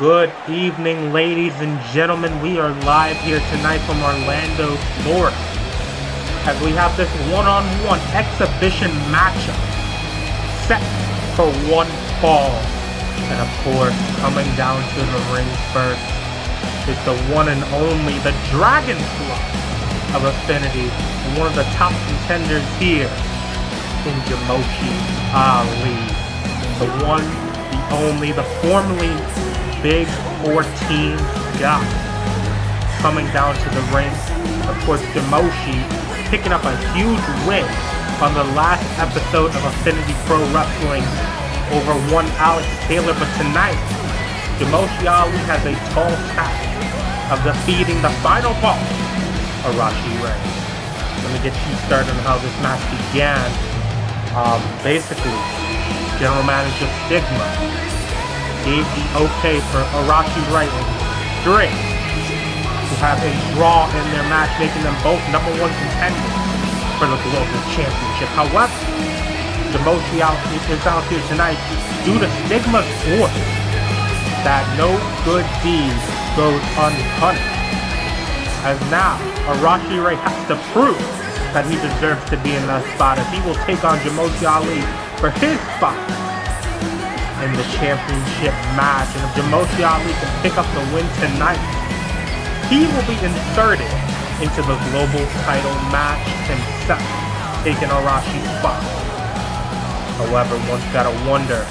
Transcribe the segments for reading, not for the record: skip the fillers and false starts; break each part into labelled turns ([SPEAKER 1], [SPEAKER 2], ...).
[SPEAKER 1] Good evening, ladies and gentlemen. We are live here tonight from Orlando, Florida, as we have this one-on-one exhibition matchup set for one fall. And of course, coming down to the ring first is the one and only, the Dragonfly of Affinity, one of the top contenders here in Jamoshi Ali. The one, the only, the formerly Big 14 guy coming down to the ring. Of course, Jamoshi picking up a huge win on the last episode of Affinity Pro Wrestling over one Alex Taylor. But tonight, Jamoshi Ali has a tall task of defeating the final boss, Arashi Rei. Let me get you started on how this match began. Basically, General Manager Stigma gave the okay for Arashi Rei and Drake to have a draw in their match, making them both #1 contenders for the Global Championship. However, Jamoshi Ali is out here tonight due to Stigma's order that no good deed goes unpunished. As now, Arashi Rei has to prove that he deserves to be in that spot, as he will take on Jamoshi Ali for his spot in the championship match. And if Jamoshi Ali can pick up the win tonight, he will be inserted into the global title match himself, taking Arashi's spot. However, one's gotta wonder,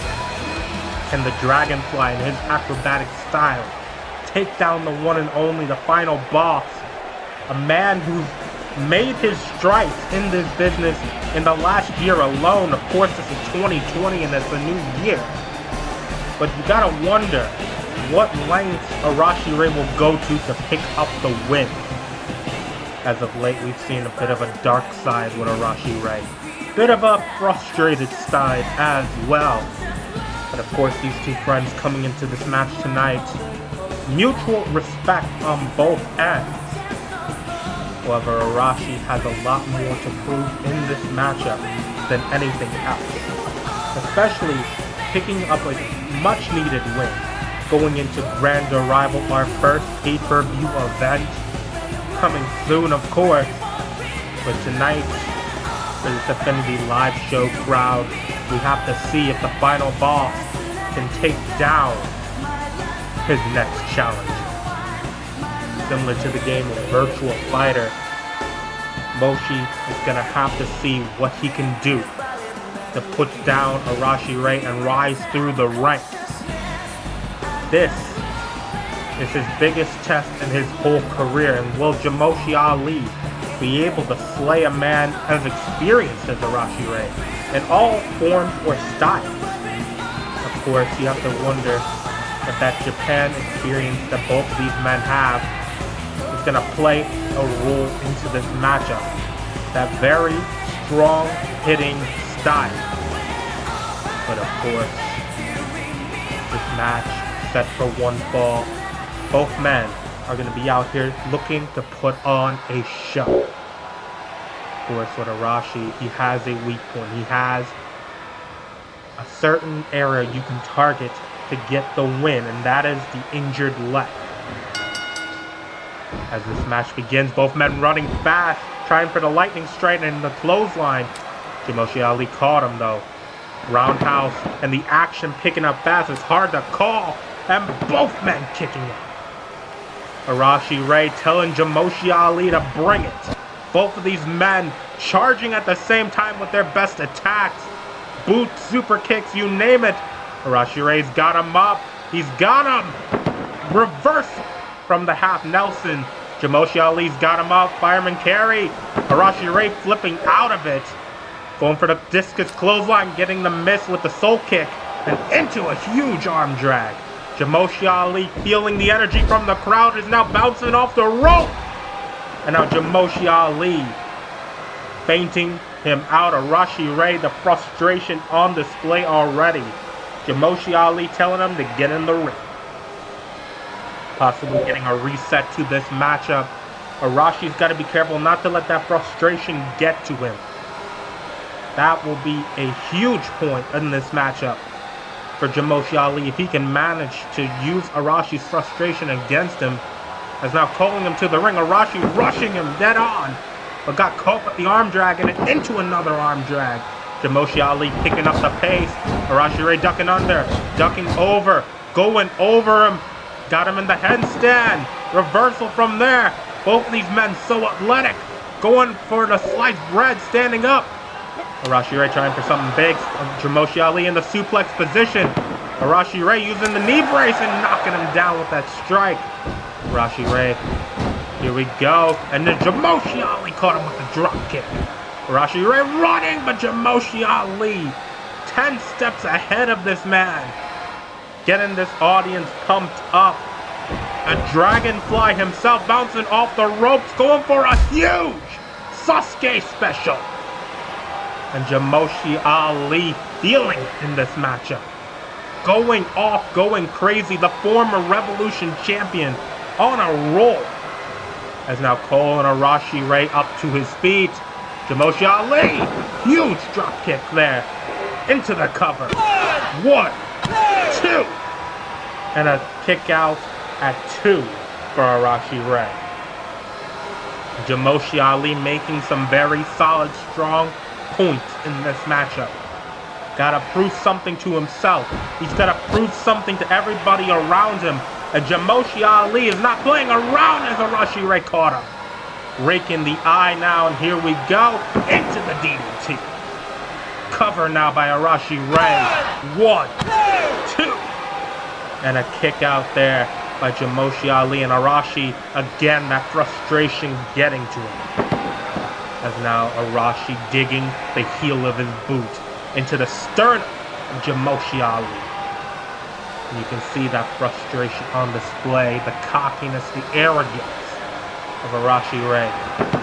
[SPEAKER 1] can the Dragonfly in his acrobatic style take down the one and only, the final boss, a man who's made his stripes in this business in the last year alone? Of course, this is 2020 and it's a new year. But you gotta wonder what lengths Arashi Rei will go to pick up the win. As of late, we've seen a bit of a dark side with Arashi Rei. Bit of a frustrated side as well. But of course, these two friends coming into this match tonight, mutual respect on both ends. However, Arashi has a lot more to prove in this matchup than anything else. Especially picking up a much-needed win going into Grand Arrival, our first pay-per-view event coming soon, of course. But tonight, for this Affinity live show crowd, we have to see if the final boss can take down his next challenger. Similar to the game of Virtual Fighter, Moshi is gonna have to see what he can do to put down Arashi Rei and rise through the ranks. This is his biggest test in his whole career, and will Jamoshi Ali be able to slay a man as experienced as Arashi Rei in all forms or styles? Of course, you have to wonder if that Japan experience that both of these men have is going to play a role into this matchup. That very strong hitting style. But of course, this match set for one fall. Both men are going to be out here looking to put on a show. Of course, with Arashi, he has a weak point. He has a certain area you can target to get the win, and that is the injured leg. As this match begins, both men running fast, trying for the lightning strike and the clothesline. Jamoshi Ali caught him though. Roundhouse and the action picking up fast. It's hard to call, and both men kicking it. Arashi Rei telling Jamoshi Ali to bring it. Both of these men charging at the same time with their best attacks. Boots, super kicks, you name it. Arashi Rei's got him up. He's got him. Reversal from the half Nelson. Jamoshi Ali's got him up. Fireman carry. Arashi Rei flipping out of it. Going for the discus clothesline, getting the miss with the soul kick, and into a huge arm drag. Jamoshi Ali, feeling the energy from the crowd, is now bouncing off the rope. And now Jamoshi Ali fainting him out. Arashi Rei, the frustration on display already. Jamoshi Ali telling him to get in the ring. Possibly getting a reset to this matchup. Arashi's got to be careful not to let that frustration get to him. That will be a huge point in this matchup. for Jamoshi Ali if he can manage to use Arashi's frustration against him. As now calling him to the ring, Arashi rushing him dead on, but got caught with the arm drag and into another arm drag. Jamoshi Ali picking up the pace. Arashi Rei ducking under, ducking over, going over him. Got him in the headstand. Reversal from there. Both of these men so athletic. Going for the sliced bread, standing up. Arashi Rei trying for something big. Jamoshi Ali in the suplex position. Arashi Rei using the knee brace and knocking him down with that strike. Arashi Rei. Here we go. And then Jamoshi Ali caught him with a drop kick. Arashi Rei running, but Jamoshi Ali 10 steps ahead of this man. Getting this audience pumped up. A dragonfly himself bouncing off the ropes, going for a huge Sasuke special. And Jamoshi Ali feeling it in this matchup. Going off, going crazy. The former Revolution champion on a roll. As now calling Arashi Rei up to his feet. Jamoshi Ali, huge drop kick there. Into the cover. 1, 2. And a kick out at 2 for Arashi Rei. Jamoshi Ali making some very solid, strong points in this matchup. Gotta prove something to himself. He's gotta prove something to everybody around him. And Jamoshi Ali is not playing around as Arashi Rei caught him. Raking the eye now, and here we go. Into the DDT. Cover now by Arashi Rei. 1, 2. And a kick out there by Jamoshi Ali, and Arashi, again, that frustration getting to him. As now Arashi digging the heel of his boot into the sternum of Jamoshi Ali. And you can see that frustration on display, the cockiness, the arrogance of Arashi Rei.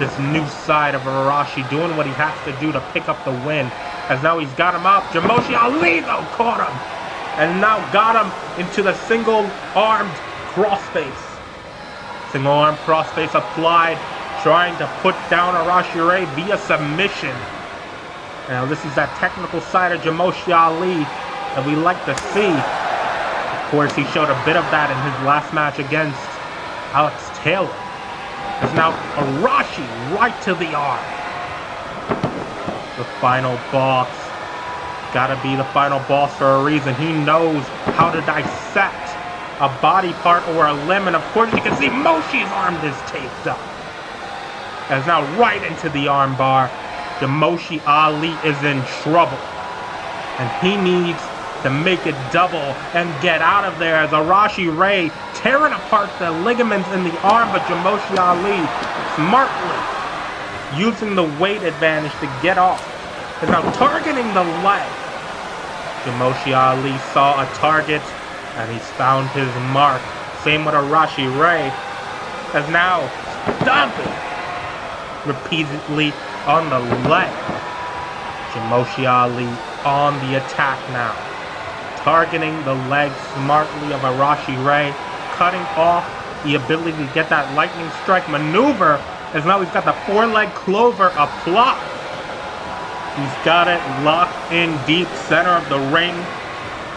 [SPEAKER 1] This new side of Arashi doing what he has to do to pick up the win. As now he's got him up. Jamoshi Ali though caught him. And now got him into the single-armed crossface. Single-arm crossface applied, trying to put down Arashi Rei via submission. Now this is that technical side of Jamoshi Ali that we like to see. Of course, he showed a bit of that in his last match against Alex Taylor. As now Arashi right to the arm. The final boss. Gotta be the final boss for a reason. He knows how to dissect a body part or a limb. And of course you can see Moshi's arm is taped up. As now right into the arm bar. Jamoshi Ali is in trouble. And he needs to make it double and get out of there as Arashi Rei tearing apart the ligaments in the arm, but Jamoshi Ali smartly using the weight advantage to get off. And now targeting the leg. Jamoshi Ali saw a target and he's found his mark. Same with Arashi Rei. As now stomping repeatedly on the leg. Jamoshi Ali on the attack now. Targeting the leg smartly of Arashi Rei. Cutting off the ability to get that lightning strike maneuver. As now he's got the four-leg clover applied. He's got it locked in deep center of the ring.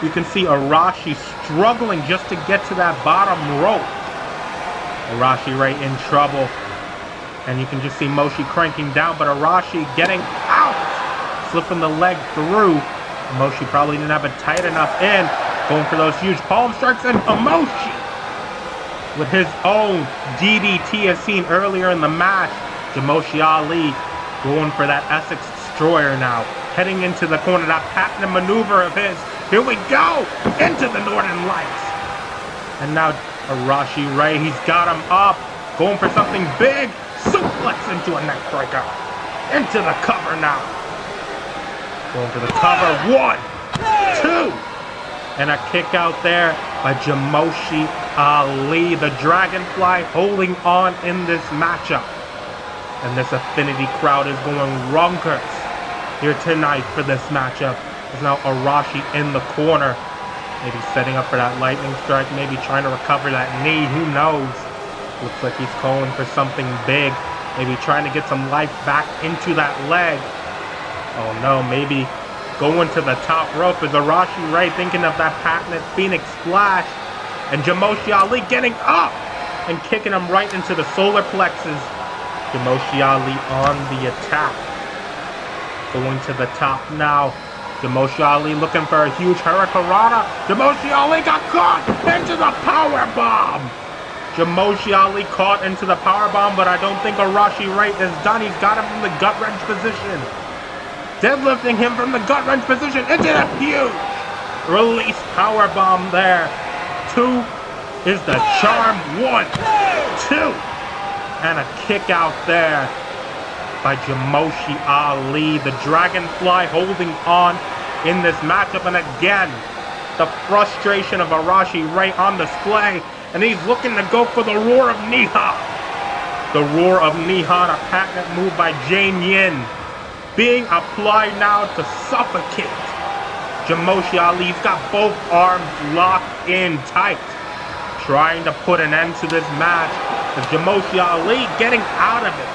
[SPEAKER 1] You can see Arashi struggling just to get to that bottom rope. Arashi Rei in trouble. And you can just see Moshi cranking down, but Arashi getting out. Slipping the leg through. Moshi probably didn't have it tight enough in. Going for those huge palm strikes, and Moshi with his own DDT as seen earlier in the match. Jamoshi Ali going for that Essex Destroyer now. Heading into the corner, that patented maneuver of his. Here we go! Into the Northern Lights. And now Arashi Rei, he's got him up. Going for something big. Suplex into a neckbreaker. Into the cover now. Going for the cover. 1, 2. And a kick out there by Jamoshi Ali. The Dragonfly holding on in this matchup. And this Affinity crowd is going ronkers here tonight for this matchup. There's now Arashi in the corner. Maybe setting up for that lightning strike. Maybe trying to recover that knee. Who knows? Looks like he's calling for something big. Maybe trying to get some life back into that leg. Oh no, maybe Going to the top rope is Arashi Rei thinking of that patented Phoenix Splash. And Jamoshi Ali getting up and kicking him right into the solar plexus. Jamoshi Ali on the attack. Going to the top now. Jamoshi Ali looking for a huge Hurricanrana. Jamoshi Ali got caught into the power bomb. Jamoshi Ali caught into the power bomb, but I don't think Arashi Rei is done. He's got him from the gut wrench position. Deadlifting him from the gut wrench position into the huge release power bomb there. 2 is the charm. 1, 2, and a kick out there by Jamoshi Ali. The Dragonfly holding on in this matchup, and again, the frustration of Arashi Rei on display, and he's looking to go for the Roar of Nihon. The Roar of Nihon, a patented move by Jane Yin, being applied now to suffocate Jamoshi Ali. He's got both arms locked in tight, trying to put an end to this match. With Jamoshi Ali getting out of it.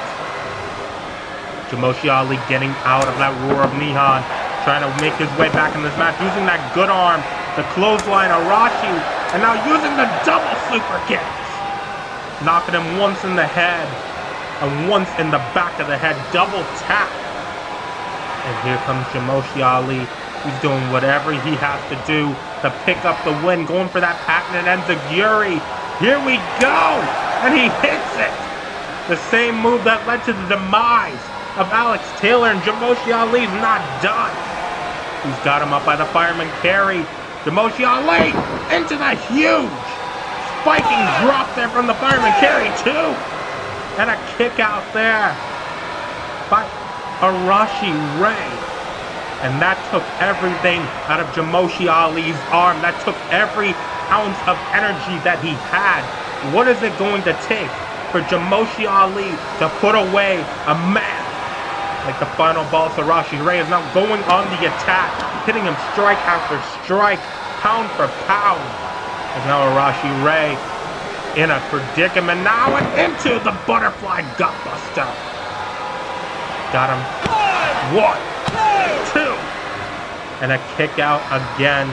[SPEAKER 1] Jamoshi Ali getting out of that Roar of Nihon, trying to make his way back in this match, using that good arm, the clothesline Arashi, and now using the double super kicks. Knocking him once in the head, and once in the back of the head, double tap. And here comes Jamoshi Ali. He's doing whatever he has to do to pick up the win, going for that patented enziguri. Here we go! And he hits it! The same move that led to the demise of Alex Taylor, and Jamoshi Ali's not done. He's got him up by the fireman carry. Jamoshi Ali into the huge spiking drop there from the fireman carry too. And a kick out there by Arashi Rei. And that took everything out of Jamoshi Ali's arm. That took every ounce of energy that he had. What is it going to take for Jamoshi Ali to put away a man like the final boss? Arashi Rei is now going on the attack, hitting him strike after strike, pound for pound. And now Arashi Rei in a predicament now, and into the butterfly gutbuster. Got him. 1, 2, and a kick out again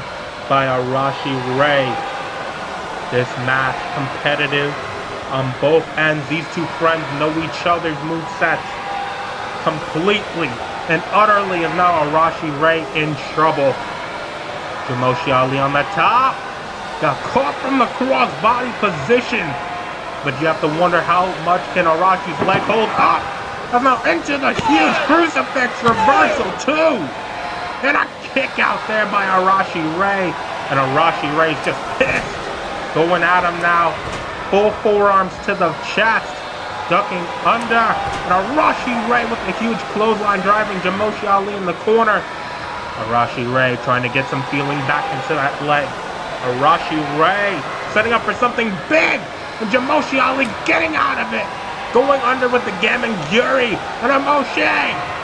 [SPEAKER 1] by Arashi Rei. This match competitive on both ends. These two friends know each other's movesets completely and utterly, and now Arashi Rei in trouble. Jamoshi Ali on the top. Got caught from the cross-body position, but you have to wonder how much can Arashi's leg hold up. And now into the huge crucifix reversal too. And a kick out there by Arashi Rei. And Arashi Rei's just pissed. Going at him now. Full forearms to the chest. Ducking under. And Arashi Rei with the huge clothesline driving Jamoshi Ali in the corner. Arashi Rei trying to get some feeling back into that leg. Arashi Rei setting up for something big. And Jamoshi Ali getting out of it. Going under with the Gamengiri and a Moshe.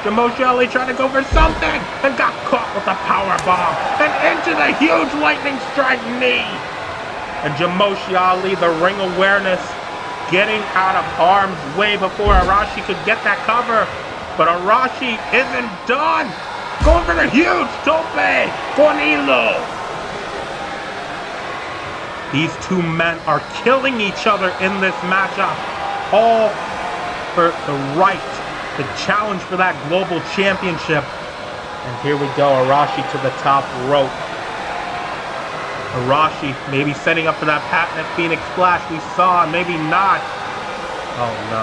[SPEAKER 1] Jamoshi Ali trying to go for something and got caught with the power bomb. And into the huge lightning strike knee. And Jamoshi Ali, the ring awareness, getting out of harm's way before Arashi could get that cover. But Arashi isn't done. Going for the huge tope con hilo. These two men are killing each other in this matchup. All for the right to challenge for that global championship. And here we go, Arashi to the top rope. Arashi maybe setting up for that patented Phoenix Splash we saw, maybe not. Oh no.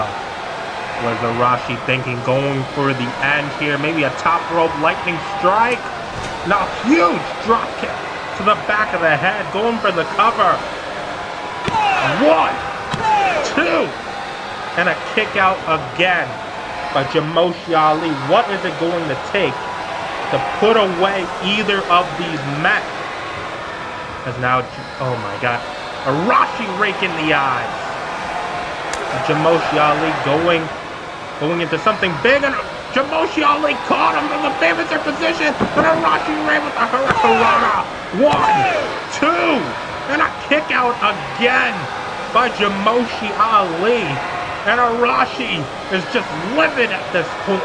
[SPEAKER 1] Was Arashi thinking going for the end here? Maybe a top rope lightning strike? Now huge drop kick to the back of the head, going for the cover. 1, 2. And a kick out again by Jamoshi Ali. What is it going to take to put away either of these men? As now, oh my God, Arashi rake in the eyes. Jamoshi Ali going into something big, and Jamoshi Ali caught him in the Babysitter position, and Arashi Rei with the Hurricanrana. 1, 2, and a kick out again by Jamoshi Ali. And Arashi is just livid at this point.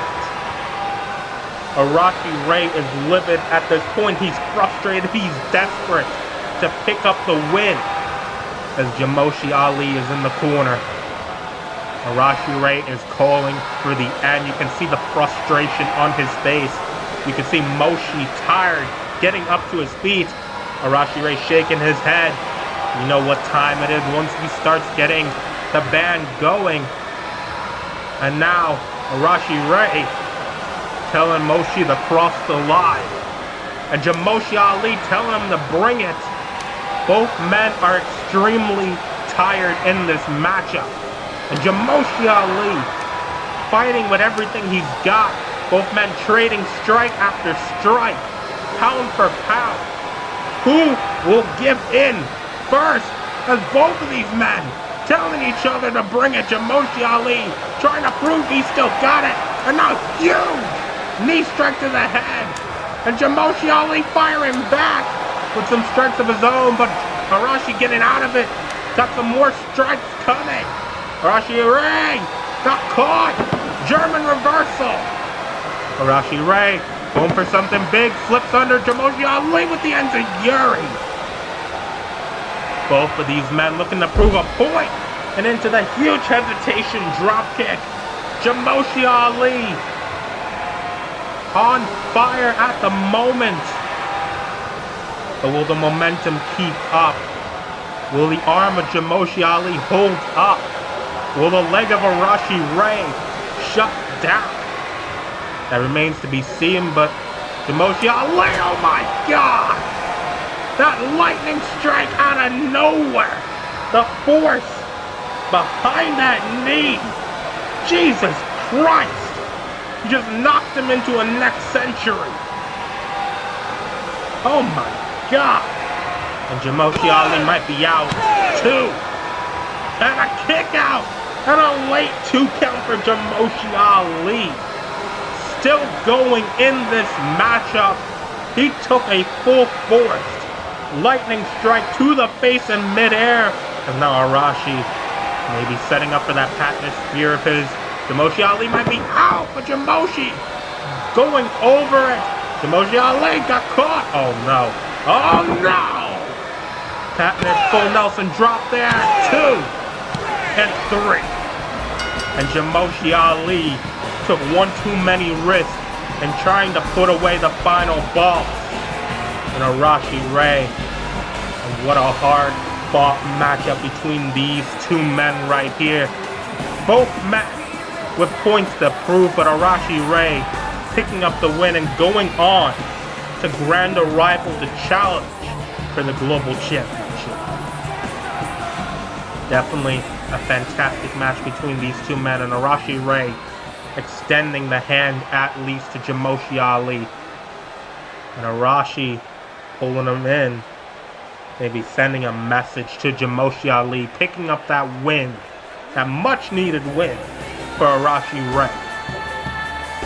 [SPEAKER 1] Arashi Rei is livid at this point. He's frustrated. He's desperate to pick up the win as Jamoshi Ali is in the corner. Arashi Rei is calling for the end. You can see the frustration on his face. You can see Moshi tired, getting up to his feet. Arashi Rei shaking his head. You know what time it is once he starts getting the band going. And now Arashi Rei telling Moshi to cross the line. And Jamoshi Ali telling him to bring it. Both men are extremely tired in this matchup. And Jamoshi Ali fighting with everything he's got. Both men trading strike after strike. Pound for pound. Who will give in first? As both of these men telling each other to bring it. Jamoshi Ali trying to prove he still got it. And now huge knee strike to the head. And Jamoshi Ali firing back with some strikes of his own. But Arashi getting out of it. Got some more strikes coming. Arashi Rei got caught. German reversal. Arashi Rei going for something big. Flips under Jamoshi Ali with the enziguri. Both of these men looking to prove a point. And into the huge hesitation drop kick. Jamoshi Ali on fire at the moment. But will the momentum keep up? Will the arm of Jamoshi Ali hold up? Will the leg of Arashi Rei shut down? That remains to be seen, but Jamoshi Ali, oh my God! That lightning strike out of nowhere! The force behind that knee! Jesus Christ! He just knocked him into a next century. Oh my God. And Jamoshi Ali might be out too. And a kick out. And a late 2 count for Jamoshi Ali. Still going in this matchup. He took a full force lightning strike to the face in midair. And now Arashi may be setting up for that Patness spear of his. Jamoshi Ali might be out, but Jamoshi going over it. Jamoshi Ali got caught. Oh no. Oh no! Patness full Nelson drop there. 2 and 3. And Jamoshi Ali took one too many risks in trying to put away the final ball. And Arashi Rei. And what a hard fought matchup between these two men right here. Both men with points to prove, but Arashi Rei picking up the win and going on to grander rival to challenge for the global championship. Definitely a fantastic match between these two men, and Arashi Rei extending the hand at least to Jamoshi Ali. And Arashi pulling him in, maybe sending a message to Jamoshi Ali, picking up that win, that much needed win for Arashi Rei.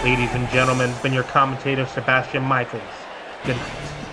[SPEAKER 1] Ladies and gentlemen, it's been your commentator, Sebastian Michaels. Good night.